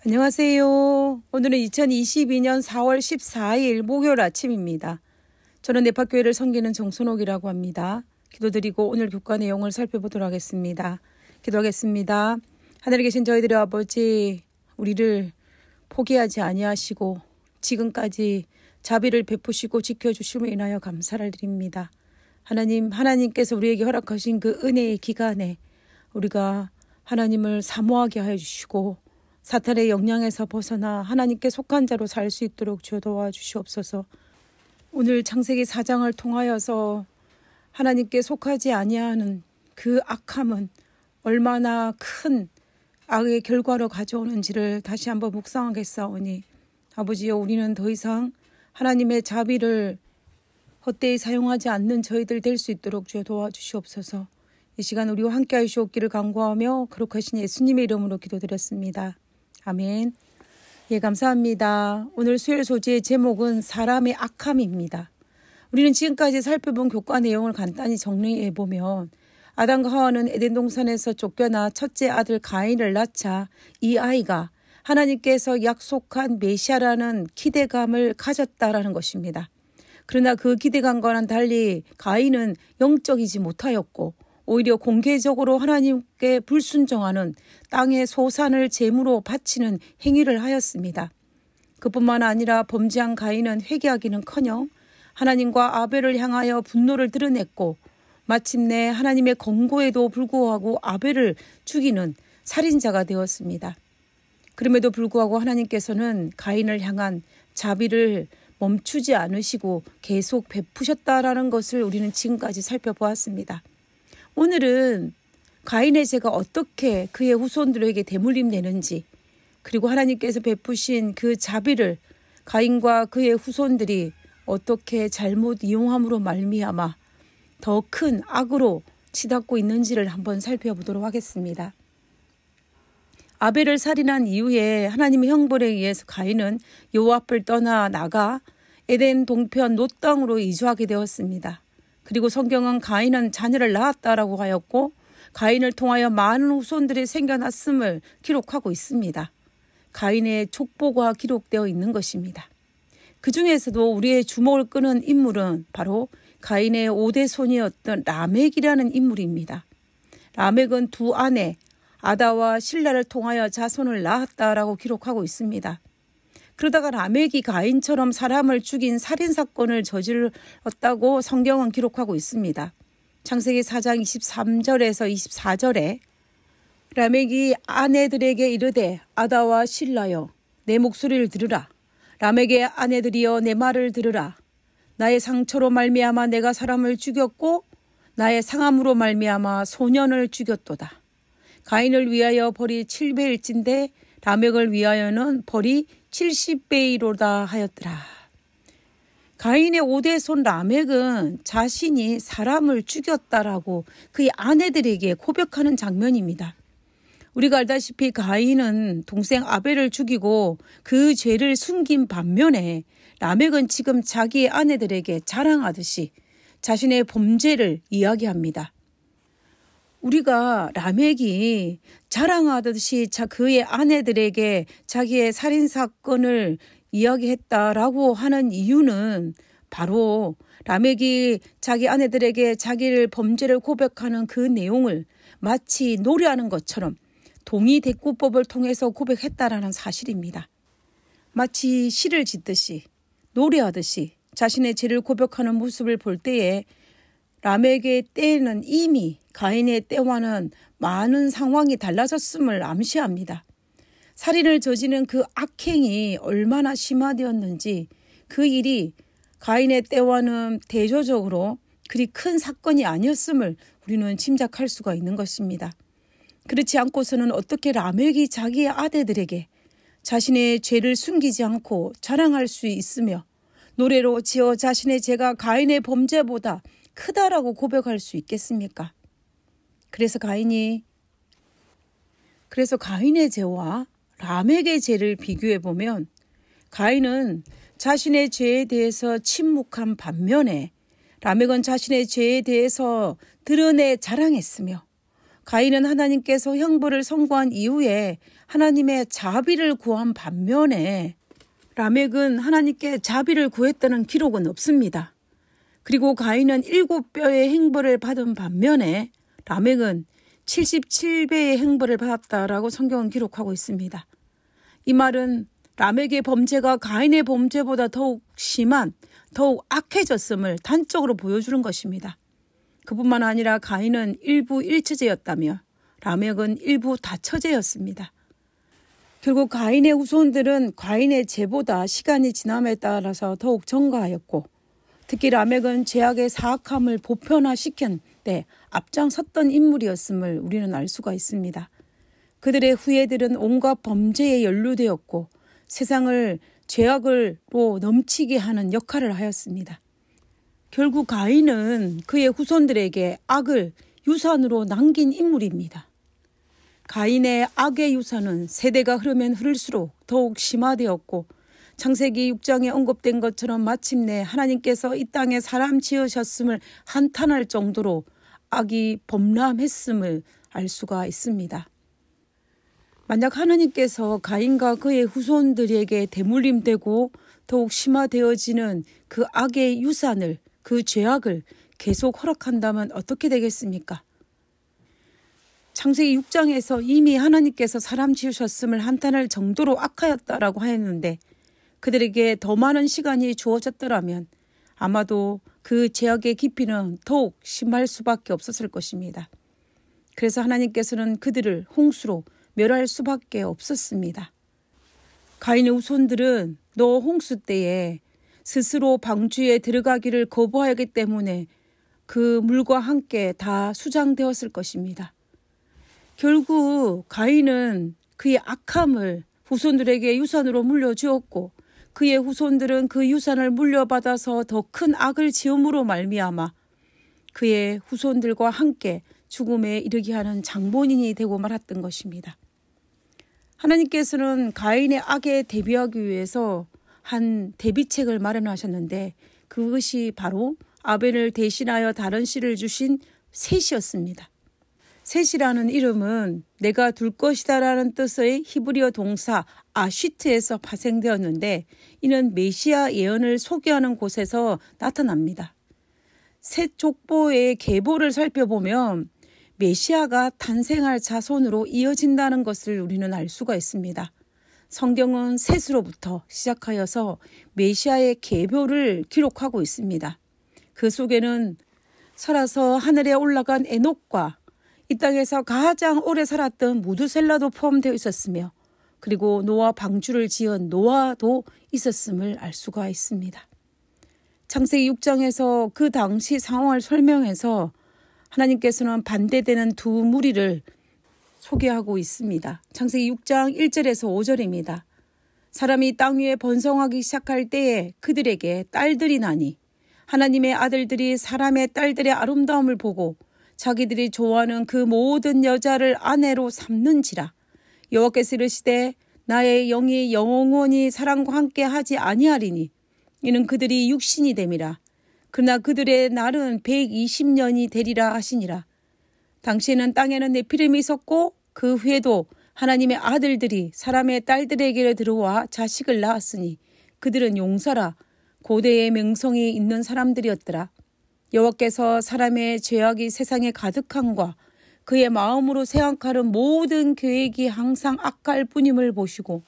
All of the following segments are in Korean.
안녕하세요. 오늘은 2022년 4월 14일 목요일 아침입니다. 저는 네파교회를 섬기는 정순옥이라고 합니다. 기도드리고 오늘 교과 내용을 살펴보도록 하겠습니다. 기도하겠습니다. 하늘에 계신 저희들의 아버지, 우리를 포기하지 아니하시고 지금까지 자비를 베푸시고 지켜주심을 인하여 감사를 드립니다. 하나님께서 우리에게 허락하신 그 은혜의 기간에 우리가 하나님을 사모하게 하여 주시고 사탄의 영향에서 벗어나 하나님께 속한 자로 살 수 있도록 주여 도와주시옵소서. 오늘 창세기 4장을 통하여서 하나님께 속하지 아니하는 그 악함은 얼마나 큰 악의 결과로 가져오는지를 다시 한번 묵상하겠사오니 아버지여, 우리는 더 이상 하나님의 자비를 헛되이 사용하지 않는 저희들 될 수 있도록 주여 도와주시옵소서. 이 시간 우리와 함께 하시옵기를 간구하며 거룩하신 예수님의 이름으로 기도드렸습니다. 아멘. 예, 감사합니다. 오늘 수요일 소재의 제목은 사람의 악함입니다. 우리는 지금까지 살펴본 교과 내용을 간단히 정리해보면 아담과 하와는 에덴 동산에서 쫓겨나 첫째 아들 가인을 낳자 이 아이가 하나님께서 약속한 메시아라는 기대감을 가졌다라는 것입니다. 그러나 그 기대감과는 달리 가인은 영적이지 못하였고 오히려 공개적으로 하나님께 불순종하는 땅의 소산을 제물로 바치는 행위를 하였습니다. 그뿐만 아니라 범죄한 가인은 회개하기는커녕 하나님과 아벨을 향하여 분노를 드러냈고 마침내 하나님의 권고에도 불구하고 아벨을 죽이는 살인자가 되었습니다. 그럼에도 불구하고 하나님께서는 가인을 향한 자비를 멈추지 않으시고 계속 베푸셨다라는 것을 우리는 지금까지 살펴보았습니다. 오늘은 가인의 죄가 어떻게 그의 후손들에게 대물림되는지, 그리고 하나님께서 베푸신 그 자비를 가인과 그의 후손들이 어떻게 잘못 이용함으로 말미암아 더 큰 악으로 치닫고 있는지를 한번 살펴보도록 하겠습니다. 아벨을 살인한 이후에 하나님의 형벌에 의해서 가인은 여호와 앞을 떠나 나가 에덴 동편 롯 땅으로 이주하게 되었습니다. 그리고 성경은 가인은 자녀를 낳았다라고 하였고 가인을 통하여 많은 후손들이 생겨났음을 기록하고 있습니다. 가인의 족보가 기록되어 있는 것입니다. 그 중에서도 우리의 주목을 끄는 인물은 바로 가인의 5대 손이었던 라멕이라는 인물입니다. 라멕은 두 아내 아다와 실라를 통하여 자손을 낳았다라고 기록하고 있습니다. 그러다가 라멕이 가인처럼 사람을 죽인 살인사건을 저질렀다고 성경은 기록하고 있습니다. 창세기 4장 23절에서 24절에 라멕이 아내들에게 이르되 아다와 실라여 내 목소리를 들으라. 라멕의 아내들이여 내 말을 들으라. 나의 상처로 말미암아 내가 사람을 죽였고 나의 상함으로 말미암아 소년을 죽였도다. 가인을 위하여 벌이 7배일진데 라멕을 위하여는 벌이 70배이로다 하였더라. 가인의 5대 손 라멕은 자신이 사람을 죽였다라고 그의 아내들에게 고백하는 장면입니다. 우리가 알다시피 가인은 동생 아벨을 죽이고 그 죄를 숨긴 반면에 라멕은 지금 자기의 아내들에게 자랑하듯이 자신의 범죄를 이야기합니다. 우리가 라멕이 자랑하듯이 그의 아내들에게 자기의 살인사건을 이야기했다라고 하는 이유는 바로 라멕이 자기 아내들에게 자기를 범죄를 고백하는 그 내용을 마치 노래하는 것처럼 동의대꾸법을 통해서 고백했다라는 사실입니다. 마치 시를 짓듯이 노래하듯이 자신의 죄를 고백하는 모습을 볼 때에 라멕의 때에는 이미 가인의 때와는 많은 상황이 달라졌음을 암시합니다. 살인을 저지른 그 악행이 얼마나 심화되었는지 그 일이 가인의 때와는 대조적으로 그리 큰 사건이 아니었음을 우리는 짐작할 수가 있는 것입니다. 그렇지 않고서는 어떻게 라멕이 자기의 아내들에게 자신의 죄를 숨기지 않고 자랑할 수 있으며 노래로 지어 자신의 죄가 가인의 범죄보다 크다라고 고백할 수 있겠습니까? 그래서 가인의 죄와 라멕의 죄를 비교해 보면 가인은 자신의 죄에 대해서 침묵한 반면에 라멕은 자신의 죄에 대해서 드러내 자랑했으며 가인은 하나님께서 형벌을 선고한 이후에 하나님의 자비를 구한 반면에 라멕은 하나님께 자비를 구했다는 기록은 없습니다. 그리고 가인은 7배의 행벌을 받은 반면에 라멕은 77배의 행벌을 받았다라고 성경은 기록하고 있습니다. 이 말은 라멕의 범죄가 가인의 범죄보다 더욱 심한, 더욱 악해졌음을 단적으로 보여주는 것입니다. 그뿐만 아니라 가인은 일부 일처제였다며 라멕은 일부 다처제였습니다. 결국 가인의 후손들은 가인의 죄보다 시간이 지남에 따라서 더욱 증가하였고, 특히 라멕은 죄악의 사악함을 보편화시킨 때 앞장섰던 인물이었음을 우리는 알 수가 있습니다. 그들의 후예들은 온갖 범죄에 연루되었고 세상을 죄악으로 넘치게 하는 역할을 하였습니다. 결국 가인은 그의 후손들에게 악을 유산으로 남긴 인물입니다. 가인의 악의 유산은 세대가 흐르면 흐를수록 더욱 심화되었고 창세기 6장에 언급된 것처럼 마침내 하나님께서 이 땅에 사람 지으셨음을 한탄할 정도로 악이 범람했음을 알 수가 있습니다. 만약 하나님께서 가인과 그의 후손들에게 대물림되고 더욱 심화되어지는 그 악의 유산을, 그 죄악을 계속 허락한다면 어떻게 되겠습니까? 창세기 6장에서 이미 하나님께서 사람 지으셨음을 한탄할 정도로 악하였다라고 하였는데 그들에게 더 많은 시간이 주어졌더라면 아마도 그 죄악의 깊이는 더욱 심할 수밖에 없었을 것입니다. 그래서 하나님께서는 그들을 홍수로 멸할 수밖에 없었습니다. 가인의 후손들은 노 홍수 때에 스스로 방주에 들어가기를 거부하였기 때문에 그 물과 함께 다 수장되었을 것입니다. 결국 가인은 그의 악함을 후손들에게 유산으로 물려주었고 그의 후손들은 그 유산을 물려받아서 더 큰 악을 지음으로 말미암아 그의 후손들과 함께 죽음에 이르게 하는 장본인이 되고 말았던 것입니다. 하나님께서는 가인의 악에 대비하기 위해서 한 대비책을 마련하셨는데 그것이 바로 아벨을 대신하여 다른 씨를 주신 셋이었습니다. 셋이라는 이름은 내가 둘 것이다라는 뜻의 히브리어 동사 아쉬트에서 파생되었는데 이는 메시아 예언을 소개하는 곳에서 나타납니다. 셋 족보의 계보를 살펴보면 메시아가 탄생할 자손으로 이어진다는 것을 우리는 알 수가 있습니다. 성경은 셋으로부터 시작하여서 메시아의 계보를 기록하고 있습니다. 그 속에는 살아서 하늘에 올라간 에녹과 이 땅에서 가장 오래 살았던 무두셀라도 포함되어 있었으며 그리고 노아 방주를 지은 노아도 있었음을 알 수가 있습니다. 창세기 6장에서 그 당시 상황을 설명해서 하나님께서는 반대되는 두 무리를 소개하고 있습니다. 창세기 6장 1절에서 5절입니다. 사람이 땅 위에 번성하기 시작할 때에 그들에게 딸들이 나니 하나님의 아들들이 사람의 딸들의 아름다움을 보고 자기들이 좋아하는 그 모든 여자를 아내로 삼는지라. 여호와께서 이르시되 나의 영이 영원히 사람과 함께 하지 아니하리니 이는 그들이 육신이 됨이라. 그러나 그들의 날은 120년이 되리라 하시니라. 당시에는 땅에는 네피림이 있었고 그 후에도 하나님의 아들들이 사람의 딸들에게 들어와 자식을 낳았으니 그들은 용사라 고대의 명성이 있는 사람들이었더라. 여호와께서 사람의 죄악이 세상에 가득함과 그의 마음으로 생각하는 모든 계획이 항상 악할 뿐임을 보시고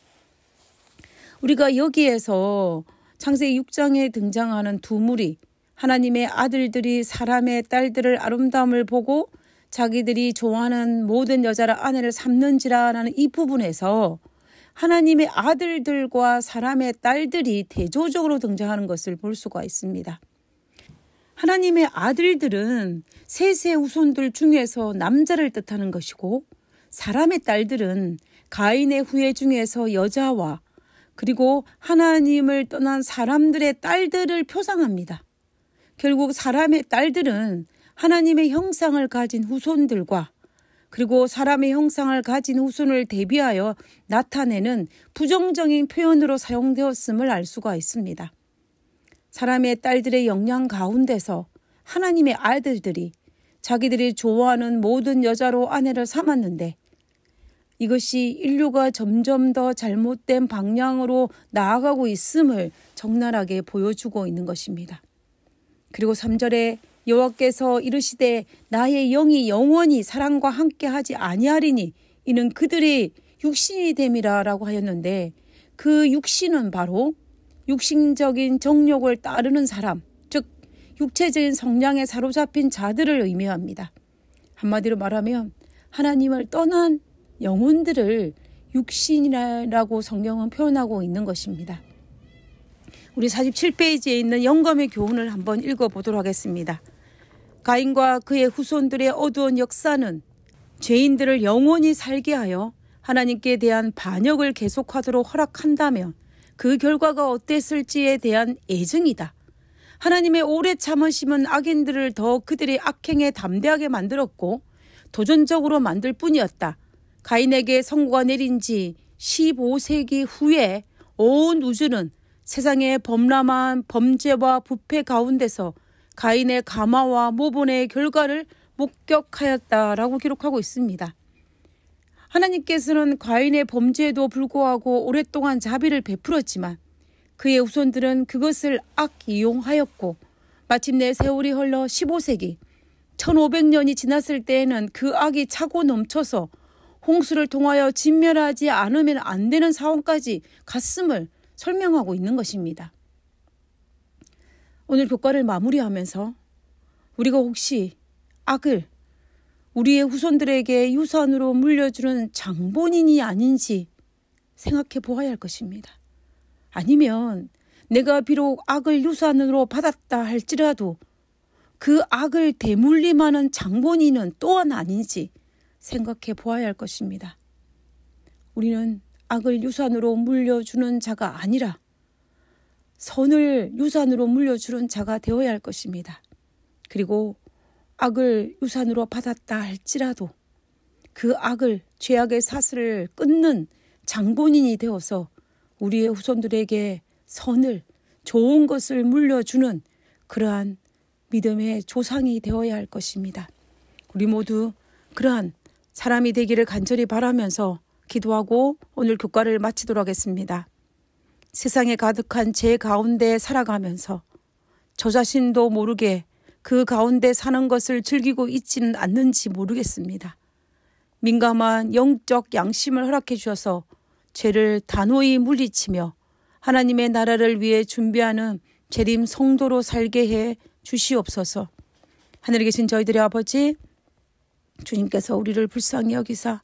우리가 여기에서 창세기 6장에 등장하는 두 무리 하나님의 아들들이 사람의 딸들을 아름다움을 보고 자기들이 좋아하는 모든 여자를 아내를 삼는지라는 이 부분에서 하나님의 아들들과 사람의 딸들이 대조적으로 등장하는 것을 볼 수가 있습니다. 하나님의 아들들은 셋의 후손들 중에서 남자를 뜻하는 것이고 사람의 딸들은 가인의 후예 중에서 여자와 그리고 하나님을 떠난 사람들의 딸들을 표상합니다. 결국 사람의 딸들은 하나님의 형상을 가진 후손들과 그리고 사람의 형상을 가진 후손을 대비하여 나타내는 부정적인 표현으로 사용되었음을 알 수가 있습니다. 사람의 딸들의 영향 가운데서 하나님의 아들들이 자기들이 좋아하는 모든 여자로 아내를 삼았는데 이것이 인류가 점점 더 잘못된 방향으로 나아가고 있음을 적나라하게 보여주고 있는 것입니다. 그리고 3절에 여호와께서 이르시되 나의 영이 영원히 사람과 함께하지 아니하리니 이는 그들이 육신이 됨이라 라고 하였는데, 그 육신은 바로 육신적인 정욕을 따르는 사람, 즉 육체적인 성향에 사로잡힌 자들을 의미합니다. 한마디로 말하면 하나님을 떠난 영혼들을 육신이라고 성경은 표현하고 있는 것입니다. 우리 47페이지에 있는 영감의 교훈을 한번 읽어보도록 하겠습니다. 가인과 그의 후손들의 어두운 역사는 죄인들을 영원히 살게 하여 하나님께 대한 반역을 계속하도록 허락한다면 그 결과가 어땠을지에 대한 예증이다. 하나님의 오래 참으심은 악인들을 더 그들의 악행에 담대하게 만들었고 도전적으로 만들 뿐이었다. 가인에게 선고가 내린 지 15세기 후에 온 우주는 세상의 범람한 범죄와 부패 가운데서 가인의 감화와 모본의 결과를 목격하였다라고 기록하고 있습니다. 하나님께서는 가인의 범죄에도 불구하고 오랫동안 자비를 베풀었지만 그의 후손들은 그것을 악이용하였고 마침내 세월이 흘러 15세기 1500년이 지났을 때에는 그 악이 차고 넘쳐서 홍수를 통하여 진멸하지 않으면 안 되는 상황까지 갔음을 설명하고 있는 것입니다. 오늘 교과를 마무리하면서 우리가 혹시 악을 우리의 후손들에게 유산으로 물려주는 장본인이 아닌지 생각해 보아야 할 것입니다. 아니면 내가 비록 악을 유산으로 받았다 할지라도 그 악을 대물림하는 장본인은 또한 아닌지 생각해 보아야 할 것입니다. 우리는 악을 유산으로 물려주는 자가 아니라 선을 유산으로 물려주는 자가 되어야 할 것입니다. 그리고 악을 유산으로 받았다 할지라도 그 악을, 죄악의 사슬을 끊는 장본인이 되어서 우리의 후손들에게 선을, 좋은 것을 물려주는 그러한 믿음의 조상이 되어야 할 것입니다. 우리 모두 그러한 사람이 되기를 간절히 바라면서 기도하고 오늘 교과를 마치도록 하겠습니다. 세상에 가득한 죄 가운데 살아가면서 저 자신도 모르게 그 가운데 사는 것을 즐기고 있지는 않는지 모르겠습니다. 민감한 영적 양심을 허락해 주셔서 죄를 단호히 물리치며 하나님의 나라를 위해 준비하는 재림 성도로 살게 해 주시옵소서. 하늘에 계신 저희들의 아버지, 주님께서 우리를 불쌍히 여기사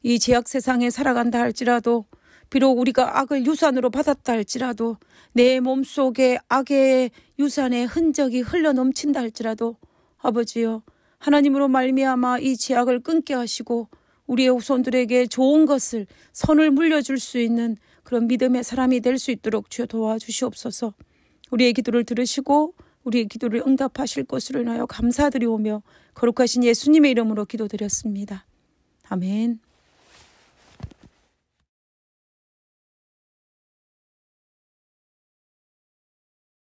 이 죄악 세상에 살아간다 할지라도 비록 우리가 악을 유산으로 받았다 할지라도 내 몸속에 악의 유산의 흔적이 흘러넘친다 할지라도 아버지여 하나님으로 말미암아 이 죄악을 끊게 하시고 우리의 후손들에게 좋은 것을 선을 물려줄 수 있는 그런 믿음의 사람이 될 수 있도록 주여 도와주시옵소서. 우리의 기도를 들으시고 우리의 기도를 응답하실 것으로 인하여 감사드리오며 거룩하신 예수님의 이름으로 기도드렸습니다. 아멘.